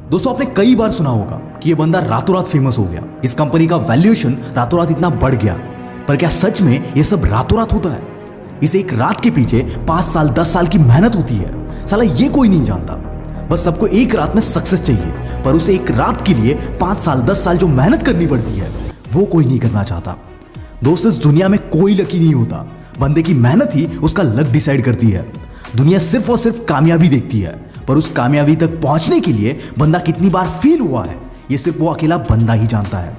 दोस्तों आपने कई बार सुना होगा कि ये बंदा रातों रात फेमस हो गया, इस कंपनी का वैल्यूएशन रातों रात इतना बढ़ गया। पर क्या सच में ये सब रातों रात होता है? इस एक रात के पीछे 5 साल 10 साल की मेहनत होती है। साला ये कोई नहीं जानता। बस सबको एक रात में सक्सेस चाहिए, पर उसे एक रात के लिए 5 साल 10 साल जो मेहनत करनी पड़ती है वो कोई नहीं करना चाहता। दोस्त इस दुनिया में कोई लकी नहीं होता, बंदे की मेहनत ही उसका लक डिसाइड करती है। दुनिया सिर्फ और सिर्फ कामयाबी देखती है, पर उस कामयाबी तक पहुंचने के लिए बंदा कितनी बार फेल हुआ है ये सिर्फ वो अकेला बंदा ही जानता है।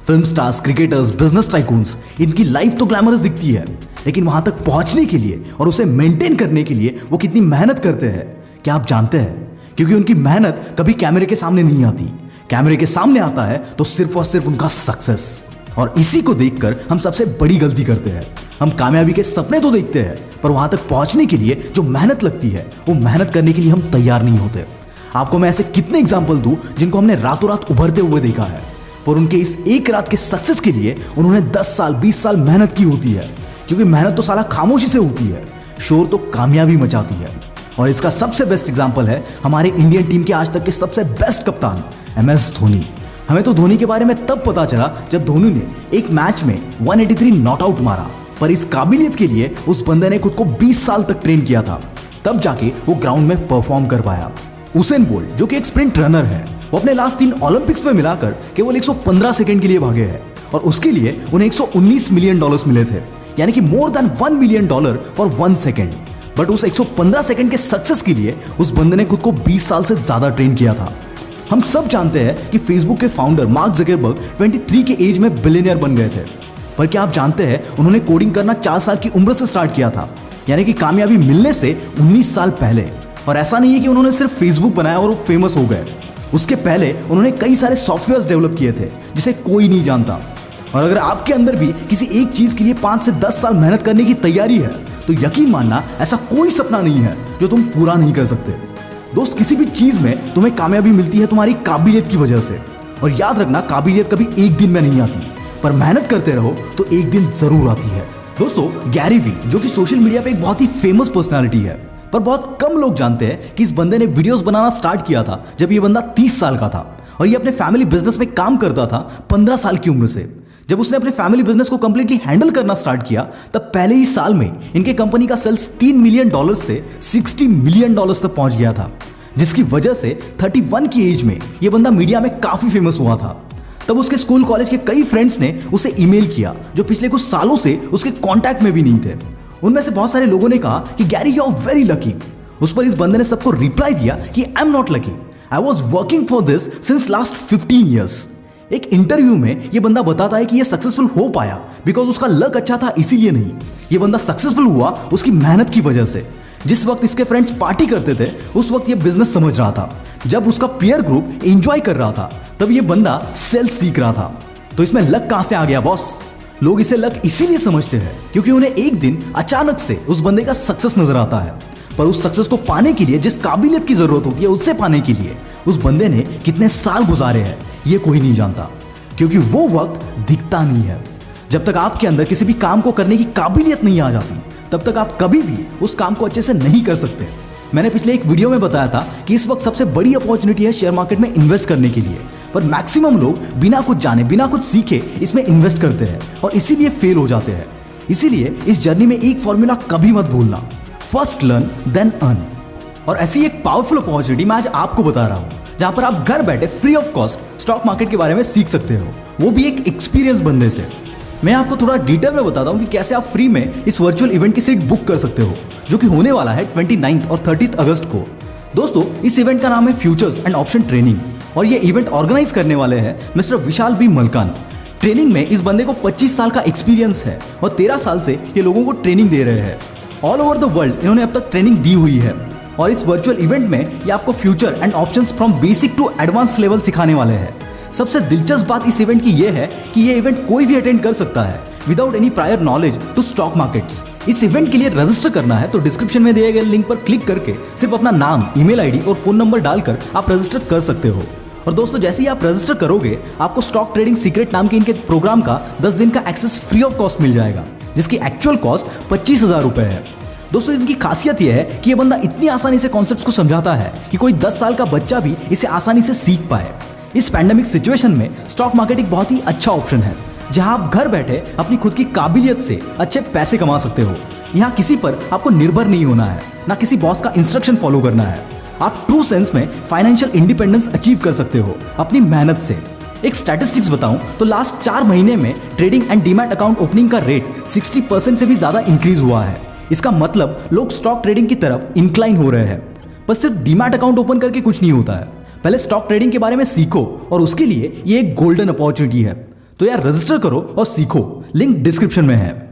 Film stars, cricketers, business tycoons, इनकी लाइफ तो ग्लैमरस दिखती है, लेकिन वहां तक पहुंचने के लिए और उसे मेंटेन करने के लिए वो कितनी मेहनत करते हैं क्या आप जानते हैं? क्योंकि उनकी मेहनत कभी कैमरे के सामने नहीं आती। कैमरे के सामने आता है तो सिर्फ और सिर्फ उनका सक्सेस। और इसी को देखकर हम सबसे बड़ी गलती करते हैं। हम कामयाबी के सपने तो देखते हैं, पर वहां तक पहुंचने के लिए जो मेहनत लगती है वो मेहनत करने के लिए हम तैयार नहीं होते। आपको मैं ऐसे कितने एग्जाम्पल दूं जिनको हमने रातों रात उभरते हुए देखा है, पर उनके इस एक रात के सक्सेस के लिए उन्होंने 10 साल 20 साल मेहनत की होती है। क्योंकि मेहनत तो साला खामोशी से होती है, शोर तो कामयाबी मचाती है। और इसका सबसे बेस्ट एग्जाम्पल है हमारे इंडियन टीम के आज तक के सबसे बेस्ट कप्तान MS धोनी। हमें तो धोनी के बारे में तब पता चला जब धोनी ने एक मैच में 183 नॉट आउट मारा, पर इस काबिलियत के लिए उस बंदे ने खुद को 20 साल तक ट्रेन किया था, तब जाके वो ग्राउंड में परफॉर्म कर पाया। उसेन बोल्ट जो कि एक स्प्रिंट रनर है, वो अपने लास्ट 3 ओलंपिक्स में मिलाकर केवल 115 सेकंड के लिए भागे हैं, और उसके लिए उन्हें $119 मिलियन मिले थे, यानी कि more than $1 million for 1 second. But उस 115 सेकंड के सक्सेस के लिए उस बंदे ने खुद को 20 साल से ज्यादा ट्रेन किया था। हम सब जानते हैं कि फेसबुक के फाउंडर मार्क ज़करबर्ग 23 के एज में बिलियनियर बन गए थे, पर क्या आप जानते हैं उन्होंने कोडिंग करना 4 साल की उम्र से स्टार्ट किया था, यानी कि कामयाबी मिलने से 19 साल पहले। और ऐसा नहीं है कि उन्होंने सिर्फ फेसबुक बनाया और वो फेमस हो गए। उसके पहले उन्होंने कई सारे सॉफ्टवेयर डेवलप किए थे जिसे कोई नहीं जानता। और अगर आपके अंदर भी किसी एक चीज के लिए 5 से 10 साल मेहनत करने की तैयारी है तो यकीन मानना ऐसा कोई सपना नहीं है जो तुम पूरा नहीं कर सकते। दोस्त किसी भी चीज में तुम्हें कामयाबी मिलती है तुम्हारी काबिलियत की वजह से। और याद रखना काबिलियत कभी एक दिन में नहीं आती, पर मेहनत करते रहो तो एक दिन जरूर आती है। दोस्तों गैरी वी जो कि सोशल मीडिया पे एक बहुत ही फेमस पर्सनालिटी है, पर बहुत कम लोग जानते हैं कि इस बंदे ने वीडियोस बनाना स्टार्ट किया था जब ये बंदा 30 साल का था, और ये अपने फैमिली बिजनेस में काम करता था 15 साल की उम्र से। जब उसने अपने फैमिली बिजनेस को कंप्लीटली हैंडल करना स्टार्ट किया तब पहले ही साल में इनके कंपनी का सेल्स $3 मिलियन से $60 मिलियन तक पहुंच गया था, जिसकी वजह से 31 की एज में ये बंदा मीडिया में काफी फेमस हुआ था। तब उसके स्कूल कॉलेज के कई फ्रेंड्स ने उसे ईमेल किया जो पिछले कुछ सालों से उसके कांटेक्ट में भी नहीं थे। उनमें से बहुत सारे लोगों ने कहा कि Gary you are very lucky. उस पर इस बंदे ने सबको रिप्लाई दिया कि I am not lucky, I was working for this since last 15 years. एक इंटरव्यू में ये बंदा बताता है कि ये सक्सेसफुल हो पाया बिकॉज उसका लक अच्छा था, इसीलिए नहीं। ये बंदा सक्सेसफुल हुआ उसकी मेहनत की वजह से। जिस वक्त इसके फ्रेंड्स पार्टी करते थे उस वक्त ये बिजनेस समझ रहा था। जब उसका पीयर ग्रुप एंजॉय कर रहा था तब ये बंदा सेल्स सीख रहा था। तो इसमें लक कहां से आ गया बॉस? लोग इसे लक इसीलिए समझते हैं क्योंकि उन्हें एक दिन अचानक से उस बंदे का सक्सेस नजर आता है, पर उस सक्सेस को पाने के लिए जिस काबिलियत की जरूरत होती है उससे पाने के लिए उस बंदे ने कितने साल गुजारे हैं ये कोई नहीं जानता, क्योंकि वो वक्त दिखता नहीं है। जब तक आपके अंदर किसी भी काम को करने की काबिलियत नहीं आ जाती तब तक आप कभी भी उस काम को अच्छे से नहीं कर सकते। मैंने पिछले एक वीडियो में बताया था कि इस वक्त सबसे बड़ी अपॉर्चुनिटी है शेयर मार्केट में इन्वेस्ट करने के लिए, पर मैक्सिमम लोग बिना कुछ जाने बिना कुछ सीखे इसमें इन्वेस्ट करते हैं और इसीलिए फेल हो जाते हैं। इसीलिए इस जर्नी में एक फॉर्मूला कभी मत भूलना, फर्स्ट लर्न देन अर्न। और ऐसी एक पावरफुल अपॉर्चुनिटी मैं आज आपको बता रहा हूँ जहां पर आप घर बैठे free of cost stock market के बारे में सीख सकते हो, वो भी एक एक्सपीरियंस बंदे से। मैं आपको थोड़ा डिटेल में बताता हूं कि कैसे आप फ्री में इस वर्चुअल इवेंट की सीट बुक कर सकते हो, जो कि होने वाला है 29 और 30 अगस्त को। दोस्तों इस इवेंट का नाम है फ्यूचर्स एंड ऑप्शन ट्रेनिंग, और ये इवेंट ऑर्गेनाइज करने वाले हैं मिस्टर विशाल बी मलकान। ट्रेनिंग में इस बंदे को 25 साल का एक्सपीरियंस है और 13 साल से ये लोगों को ट्रेनिंग दे रहे हैं। ऑल ओवर द वर्ल्ड इन्होंने अब तक ट्रेनिंग दी हुई है, और इस वर्चुअल इवेंट में ये आपको future and options from basic to advance level सिखाने वाले हैं। सबसे दिलचस्प बात इस इवेंट की यह है कि ये इवेंट कोई भी अटेंड कर सकता है without any prior knowledge to stock markets. इस इवेंट के लिए रजिस्टर करना है तो डिस्क्रिप्शन में दिए गए लिंक पर क्लिक करके सिर्फ अपना नाम, ईमेल आईडी और फोन नंबर डालकर आप रजिस्टर कर सकते हो। और दोस्तों जैसे ही आप रजिस्टर करोगे आपको स्टॉक ट्रेडिंग सीक्रेट नाम के इनके प्रोग्राम का 10 दिन का एक्सेस फ्री ऑफ कॉस्ट मिल जाएगा, जिसकी एक्चुअल कॉस्ट 25,000 रुपए है। दोस्तों इनकी खासियत यह है कि ये बंदा इतनी आसानी से कॉन्सेप्ट्स को समझाता है कि कोई 10 साल का बच्चा भी इसे आसानी से सीख पाए। इस पैंडेमिक सिचुएशन में स्टॉक मार्केट एक बहुत ही अच्छा ऑप्शन है, जहां आप घर बैठे अपनी खुद की काबिलियत से अच्छे पैसे कमा सकते हो। यहाँ किसी पर आपको निर्भर नहीं होना है, ना किसी बॉस का इंस्ट्रक्शन फॉलो करना है। आप ट्रू सेंस में फाइनेंशियल इंडिपेंडेंस अचीव कर सकते हो अपनी मेहनत से। एक स्टैटिस्टिक्स बताऊं तो लास्ट 4 महीने में trading and demat account opening का रेट 60% से भी ज्यादा इंक्रीज हुआ है। इसका मतलब लोग स्टॉक ट्रेडिंग की तरफ इंक्लाइन हो रहे हैं। पर सिर्फ डीमैट अकाउंट ओपन करके कुछ नहीं होता है, पहले स्टॉक ट्रेडिंग के बारे में सीखो और उसके लिए ये एक गोल्डन अपॉर्चुनिटी है। तो यार रजिस्टर करो और सीखो, लिंक डिस्क्रिप्शन में है।